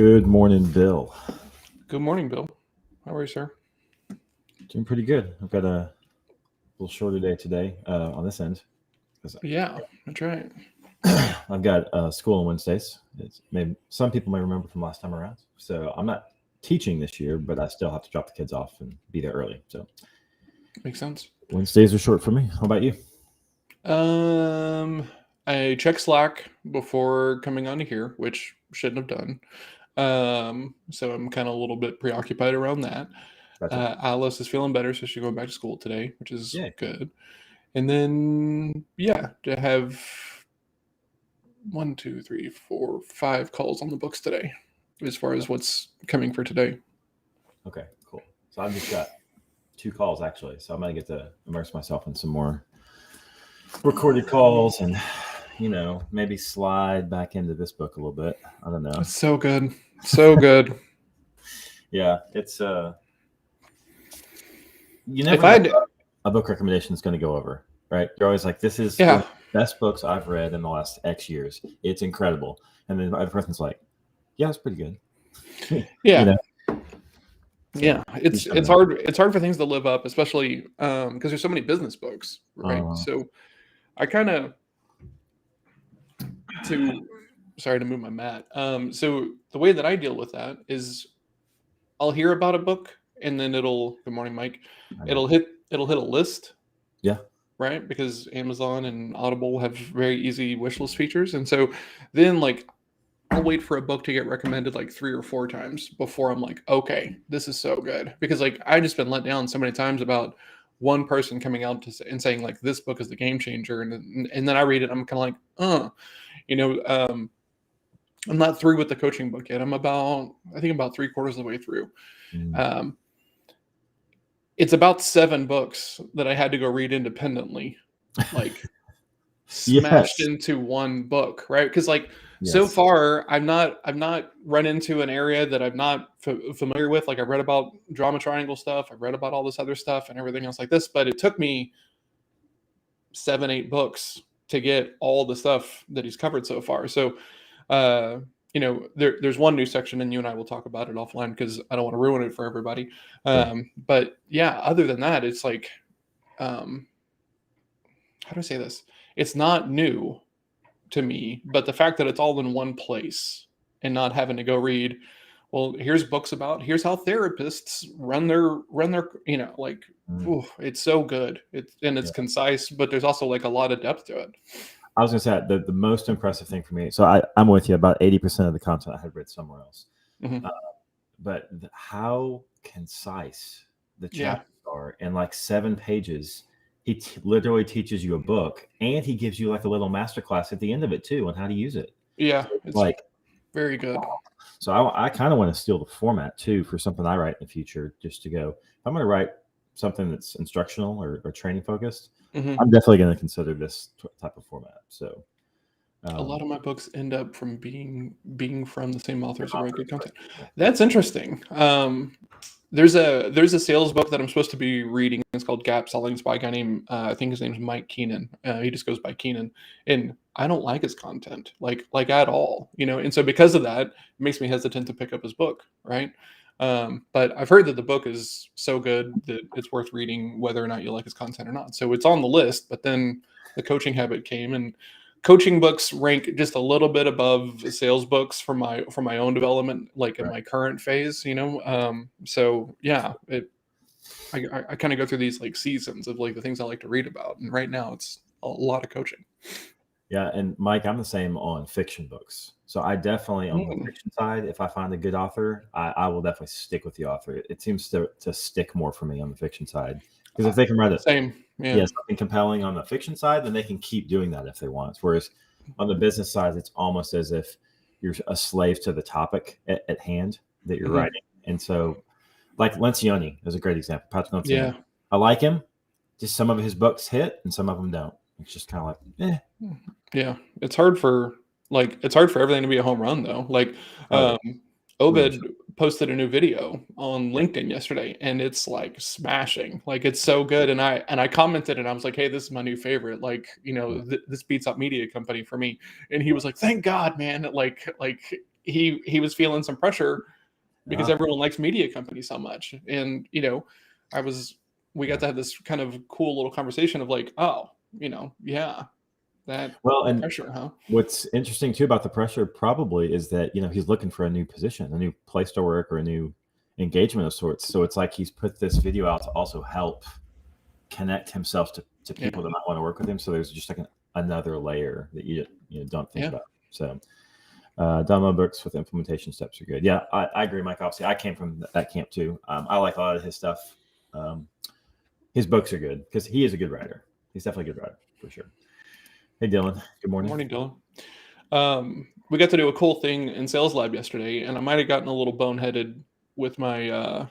Good morning, Bill. Good morning, Bill. How are you, sir? Doing pretty good. I've got a little shorter day today on this end because Yeah, that's right. I've got school on Wednesdays. Maybe some people may remember from last time around. So I'm not teaching this year, but I still have to drop the kids off and be there early. So Makes sense. Wednesdays are short for me. How about you? Um, I checked Slack before coming on here, which shouldn't have done. So I'm kind of a little bit preoccupied around that. Gotcha. Alice is feeling better, so she's going back to school today, which is Yay. good. And then, yeah, to have 1, 2, 3, 4, 5 calls on the books today, as far as what's coming for today. Okay, cool. So I've just got 2 calls actually. So I'm going to get to immerse myself in some more recorded calls and maybe slide back into this book a little bit. I don't know. It's so good. So good. Yeah, it's you If never I know had, a book recommendation is going to go over, right? You're always like, this is one yeah, of the best books I've read in the last X years. It's incredible. And then the other person's like, yeah, it's pretty good. yeah. So Yeah, you it's just never it's know. hard it's hard for things to live up, especially because there's so many business books, right? Uh, So I kind of to sorry to move my mat. So the way that I deal with that is I'll hear about a book and then good morning, Mike. I know. It'll hit a list, Yeah. right? Because Amazon and Audible have very easy wish list features, and so then like I'll wait for a book to get recommended like 3 or 4 times before I'm like, okay, this is so good. Because like I just been let down so many times about one person coming out and saying like this book is the game changer, and then I read it, I'm kind of like, you know, um, I'm not through with the coaching book yet. I think about 3/4 of the way through. Mm. Um, it's about 7 books that I had to go read independently, like smashed Yes. into one book, right? Because like so Yes. far I've not run into an area that I'm not familiar with. Like I've read about drama triangle stuff, I've read about all this other stuff and everything else like this, but it took me 7, 8 books to get all the stuff that he's covered so far. So uh there's one new section, and you and I will talk about it offline because I don't want to ruin it for everybody. Sure. But yeah, other than that, it's like um how do I say this? It's not new to me, but the fact that it's all in one place and not having to go read, well, here's how therapists run their, like, Mm. ooh, it's so good. It's Yeah. concise, but there's also like a lot of depth to it. I was going to say the most impressive thing for me. So I'm with you. About 80% of the content I had read somewhere else. Hmm. But how concise the Yeah, chapters are in like 7 pages. He literally teaches you a book, and he gives you like a little masterclass at the end of it too on how to use it. yeah, So it's it's like, very good. so I kind of want to steal the format too for something I write in the future, just to go, if I'm going to write something that's instructional or training focused, Hmm. I'm definitely going to consider this type of format. So, A lot of my books end up from being from the same authors who write good right. content. Yeah. That's interesting. There's a sales book that I'm supposed to be reading. It's called Gap Selling. It's by a guy named I think his name's Mike Keenan. He just goes by Keenan, and I don't like his content like at all. And so because of that, it makes me hesitant to pick up his book, right? But I've heard that the book is so good that it's worth reading, whether or not you like his content or not. So it's on the list. But then the coaching habit came, and coaching books rank just a little bit above sales books for my own development, like in Right. my current phase. So yeah, I kind of go through these like seasons of like the things I like to read about, and right now it's a lot of coaching. Yeah, and Mike, I'm the same on fiction books. So I definitely, on the Mm, fiction side, if I find a good author, I will definitely stick with the author. It seems to stick more for me on the fiction side, because if they can write it, same, yeah, yeah, something compelling on the fiction side, then they can keep doing that if they want. Whereas on the business side, it's almost as if you're a slave to the topic at hand that you're hmm, writing. And so, like Lencioni is a great example. Patrick Lencioni, yeah. I like him. Just some of his books hit, and some of them don't. It's just kind of like, Yeah, it's hard for everything to be a home run though. Like, oh yeah, um, really. Obed posted a new video on Yeah. LinkedIn yesterday, and it's like smashing. Like, it's so good. And I commented, and I was like, "Hey, this is my new favorite. Like, Yeah. this beats up Media Company for me." And he was like, "Thank God, man! Like, he was feeling some pressure because Yeah. everyone likes media companies so much. And, we got to have this kind of cool little conversation of like, oh, yeah, that Well, and pressure, huh? what's interesting too about the pressure probably is that he's looking for a new position, a new place to work, or a new engagement of sorts. So it's like he's put this video out to also help connect himself to people that might want to work with him. So there's just like another layer that you don't think about. So demo books with implementation steps are good. Yeah, I agree, Mike. Obviously, I came from that camp too. I like a lot of his stuff. His books are good because he is a good writer. He's definitely a good writer for sure. Hey, Dylan. Good morning. Good morning, Dylan. We got to do a cool thing in Sales Lab yesterday, and I might have gotten a little boneheaded with my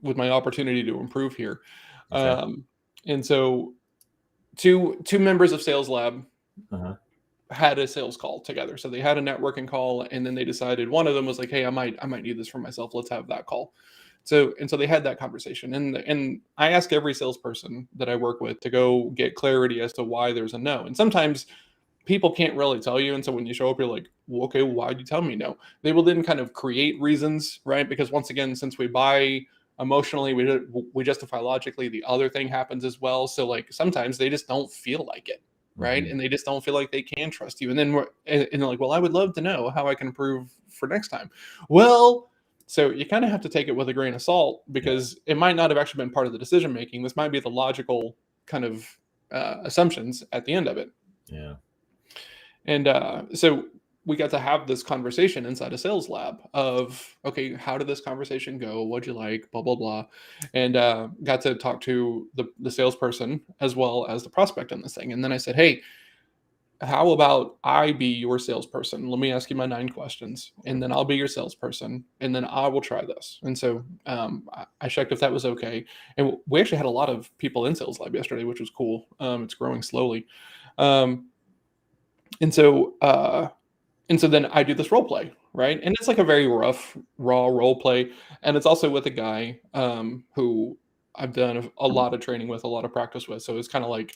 opportunity to improve here. Okay. And so, two members of Sales Lab had a sales call together. So they had a networking call, and then they decided, one of them was like, "Hey, I might need this for myself. Let's have that call." So they had that conversation, and I ask every salesperson that I work with to go get clarity as to why there's a no. And sometimes people can't really tell you, and so when you show up, you're like, well, okay, why'd you tell me no? They will then kind of create reasons, right? Because once again, since we buy emotionally, we justify logically, the other thing happens as well. So like sometimes they just don't feel like it, right? And they just don't feel like they can trust you. And then they're like, well, I would love to know how I can improve for next time. Well, so you kind of have to take it with a grain of salt, because it might not have actually been part of the decision making. This might be the logical kind of assumptions at the end of it. Yeah. And so we got to have this conversation inside a sales lab of, okay, how did this conversation go? What'd you like? Blah, blah, blah. And got to talk to the salesperson as well as the prospect on this thing. And then I said, hey, how about I be your salesperson? Let me ask you my 9 questions, and then I'll be your salesperson, and then I will try this. And so I checked if that was okay. And we actually had a lot of people in Sales Lab yesterday, which was cool. It's growing slowly. And so then I do this role play, right? And it's like a very rough, raw role play. And it's also with a guy who I've done a lot of training with, a lot of practice with. So it's kind of like,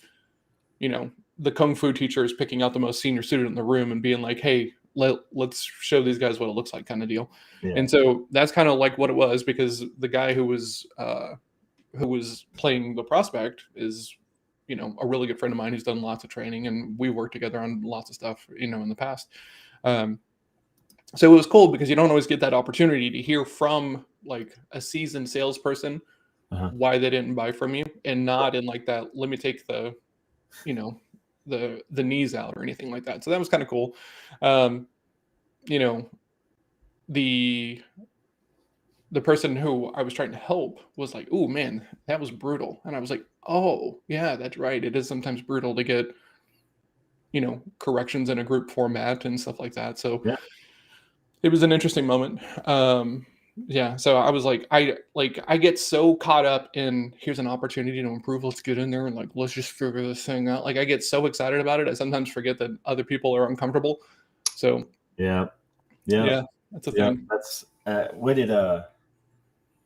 the Kung Fu teacher is picking out the most senior student in the room and being like, hey, let's show these guys what it looks like, kind of deal. Yeah. And so that's kind of like what it was, because the guy who was playing the prospect is, a really good friend of mine who's done lots of training, and we worked together on lots of stuff, in the past. So it was cool because you don't always get that opportunity to hear from like a seasoned salesperson why they didn't buy from you, and not in like that, let me take the knees out or anything like that. So that was kind of cool. The person who I was trying to help was like, oh man, that was brutal. And I was like, oh yeah, that's right. It is sometimes brutal to get, corrections in a group format and stuff like that. So it was an interesting moment. So I was like, I get so caught up in, here's an opportunity to improve. Let's get in there and like, let's just figure this thing out. Like I get so excited about it. I sometimes forget that other people are uncomfortable. So yeah, that's a thing. That's what did I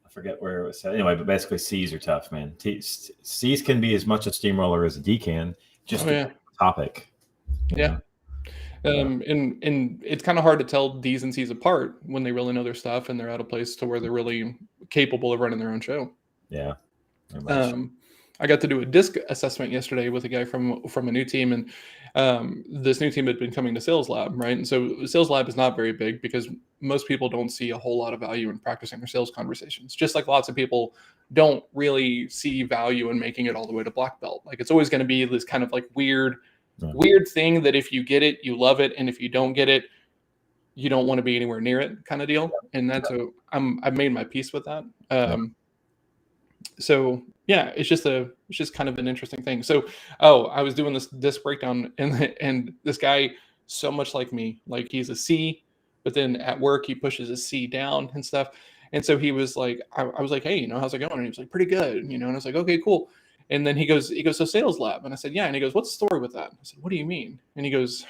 forget where it was said. Anyway, but basically C's are tough, man. C's can be as much a steamroller as a D can, just the topic. Yeah. And it's kind of hard to tell D's and C's apart when they really know their stuff and they're at a place to where they're really capable of running their own show. Yeah. I got to do a disc assessment yesterday with a guy from a new team, and this new team had been coming to Sales Lab, right? And so Sales Lab is not very big because most people don't see a whole lot of value in practicing their sales conversations. Just like lots of people don't really see value in making it all the way to black belt. Like it's always going to be this kind of like weird thing that if you get it, you love it, and if you don't get it, you don't want to be anywhere near it, kind of deal. And that's I've made my peace with that. So yeah, it's just kind of an interesting thing. So I was doing this disc breakdown, and this guy, so much like me, like he's a C, but then at work he pushes a C down and stuff. And so he was like, I was like, hey, how's it going? And he was like, pretty good, and I was like, okay, cool. And then he goes, so Sales Lab. And I said, yeah. And he goes, what's the story with that? I said, what do you mean? And he goes,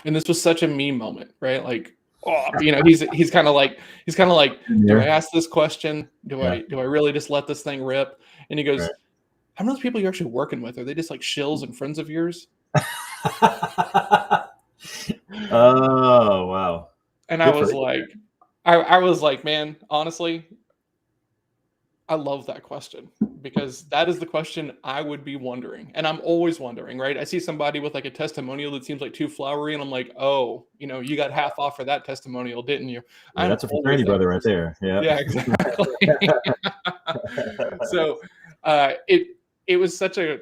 and this was such a me moment, right? Like, he's kind of like, do I ask this question? Do I really just let this thing rip? And he goes, how many of those people you're actually working with? Are they just like shills and friends of yours? Oh, wow. And I Good for was you. like, I was like, man, honestly, I love that question because that is the question I would be wondering. And I'm always wondering, right? I see somebody with like a testimonial that seems like too flowery, and I'm like, oh, you got half off for that testimonial, didn't you? Yeah, I'm that's a always fraternity that brother right person. there. Yeah. Yeah, exactly. So it was such a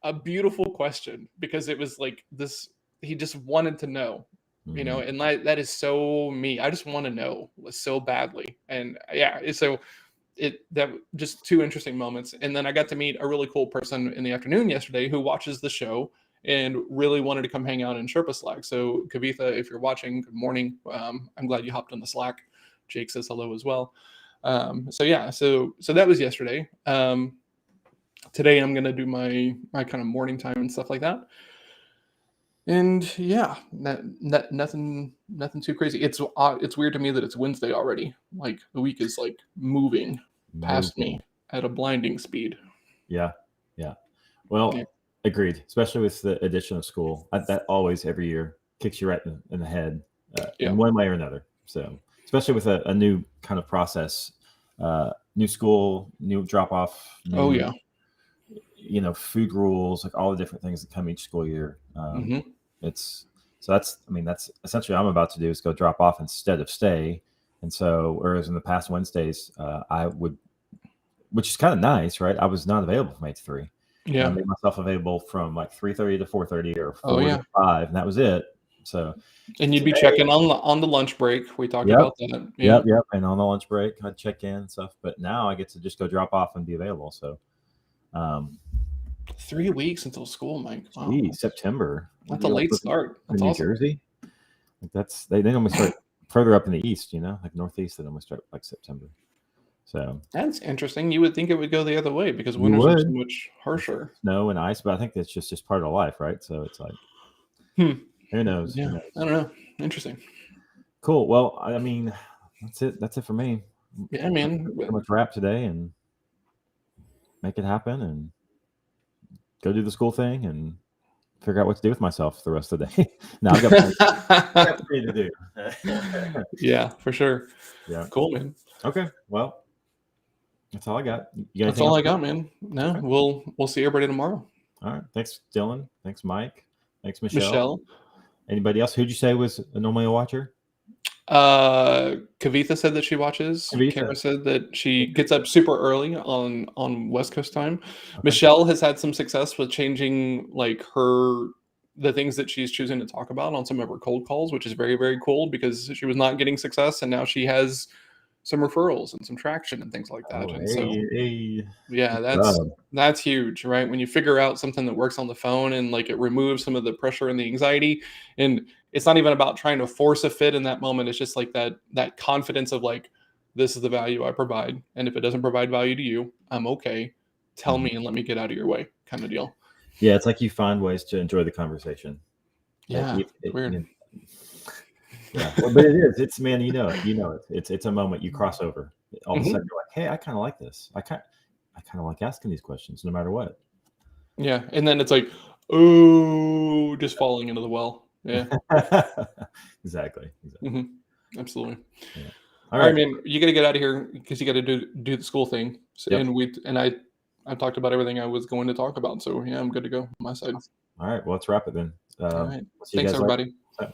a beautiful question because it was like this he just wanted to know, Mhm. and that is so me. I just want to know so badly. And yeah, so that just two interesting moments. And then I got to meet a really cool person in the afternoon yesterday who watches the show and really wanted to come hang out in Sherpa Slack. So Kavitha, if you're watching, good morning. I'm glad you hopped on the Slack. Jake says hello as well. So yeah, so that was yesterday. Today I'm gonna do my kind of morning time and stuff like that. And yeah, nothing too crazy. It's weird to me that it's Wednesday already. Like the week is like moving past me Moving. at a blinding speed. Yeah. Yeah. Yeah. Well, agreed. Especially with the addition of school, that always every year kicks you right in the head, Yeah. in one way or another. So, especially with a new kind of process, new school, new drop off, Oh new yeah. food rules, like all the different things that come each school year. Hmm. It's so that's essentially what I'm about to do is go drop off instead of stay. And so, whereas in the past Wednesdays, I would, which is kind of nice, right? I was not available from 8 to 3. And I Yeah. made myself available from like 3:30 to 4:30 or Oh 4 to 5, and that was it. So and you'd be today, checking on the lunch break. We talked yep, about that. Yeah. yep. And on the lunch break, I'd check in and stuff. But now I get to just go drop off and be available. So, um, 3 weeks until school, Mike. Wow, September. We'll that's a be able late to start. in That's New awesome. Jersey. Like they normally start further up in the east, like northeast. They normally start like September. So That's interesting. You would think it would go the other way because you winters are so would much it's like harsher. snow and ice, but I think that's just part of life, right? So it's like Hmm. who knows? Who Yeah. I knows? don't know. Interesting. Cool. Well, I mean, that's it. That's it for me. Yeah, man. Pretty much wrap today and make it happen and go do the school thing and figure out what to do with myself the rest of the day. Now I've got plenty to do. Yeah, for sure. Yeah. Cool, man. Okay. Well, that's all I got. You got That's anything all else? I got, man. No, Okay. we'll see everybody tomorrow. All right. Thanks, Dylan. Thanks, Mike. Thanks, Michelle. Michelle. Anybody else? Who'd you say was normally a watcher? Kavitha said that she watches. Kavitha. Kara said that she gets up super early on West Coast time. Okay. Michelle has had some success with changing like the things that she's choosing to talk about on some of her cold calls, which is very, very cool because she was not getting success and now she has some referrals and some traction and things like that. Oh, And so hey. yeah, Good that's job. that's huge, right? When you figure out something that works on the phone and like it removes some of the pressure and the anxiety, and it's not even about trying to force a fit in that moment. It's just like that confidence of like, this is the value I provide, and if it doesn't provide value to you, I'm okay. Tell Mhm. me and let me get out of your way, kind of deal. Yeah, it's like you find ways to enjoy the conversation. Yeah, it's weird. Yeah, well, but it is. It's man, it. It's a moment you cross over. All of a Mhm. sudden, you're like, hey, I kind of like this. I kind of like asking these questions, no matter what. Yeah, and then it's like, oh, just falling into the well. Yeah, Exactly. hmm absolutely. Yeah. All All right, right. man, you got to get out of here because you got to do the school thing. So, Yep. I talked about everything I was going to talk about. So yeah, I'm good to go on my side. All right. Well, let's wrap it then. All right, We'll see you thanks guys later. everybody. So-